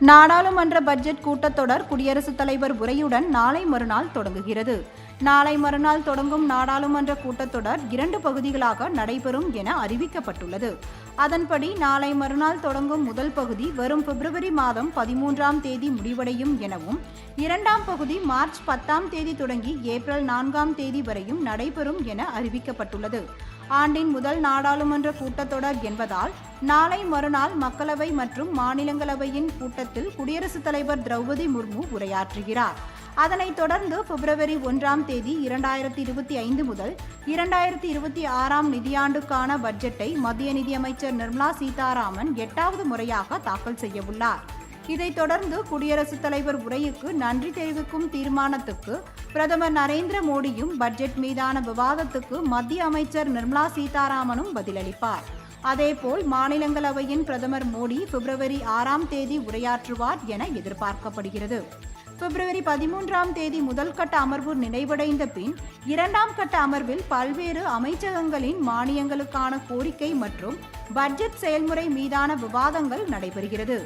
நாடாளுமன்ற பட்ஜெட் கூட்டத்தொடர் குடியரசுத் தலைவர் உரையுடன் நாளை மறுநாள் தொடங்குகிறது. நாளை மறுநாள் தொடங்கும் நாடாளுமன்ற கூட்டத்தொடர் 2 பகுதிகளாக நடைபெறும் என அறிவிக்கப்பட்டுள்ளது. அதன்படி நாளை மறுநாள் தொடங்கும் முதல் பகுதி வரும் பிப்ரவரி மாதம் 13ஆம் தேதி முடிவடையும் எனவும், 2ஆம் பகுதி மார்ச் 10ஆம் தேதி தொடங்கி ஏப்ரல் 4ஆம் தேதி வரையும் நடைபெறும் என அறிவிக்கப்பட்டுள்ளது. ஆண்டின் முதல் நாடாளுமன்ற கூட்டத்தொடர் என்பதால் நாளை மறுநாள் மக்களவை மற்றும் மாநிலங்களவையின் கூட்டத்தில் குடியரசுத் தலைவர் திரௌபதி முர்மு உரையாற்றுகிறார். அதனைத் தொடர்ந்து பிப்ரவரி 1ஆம் தேதி 2025 முதல் 2026ஆம் நிதியாண்டுக்கான பட்ஜெட்டை மத்திய நிதியமைச்சர் நிர்மலா சீதாராமன் 8வது முறையாக தாக்கல் செய்யவுள்ளார். இதைத் தொடர்ந்து குடியரசுத் தலைவர் உரைக்கு நன்றி தெரிவிக்கும் தீர்மானத்துக்கு பிரதமர் நரேந்திர மோடியும், பட்ஜெட் மீதான விவாதத்துக்கு மத்திய அமைச்சர் நிர்மலா சீதாராமனும் பதிலளிப்பார். அதேபோல் மாநிலங்களவையின் பிரதமர் மோடி பிப்ரவரி 6ஆம் தேதி உரையாற்றுவார் என எதிர்பார்க்கப்படுகிறது. பிப்ரவரி 13ஆம் தேதி முதல் கட்ட அமர்வு நிறைவடைந்த பின் 2ஆம் கட்ட அமர்வில் பல்வேறு அமைச்சகங்களின் மானியங்களுக்கான கோரிக்கை மற்றும் பட்ஜெட் செயல்முறை மீதான விவாதங்கள் நடைபெறுகிறது.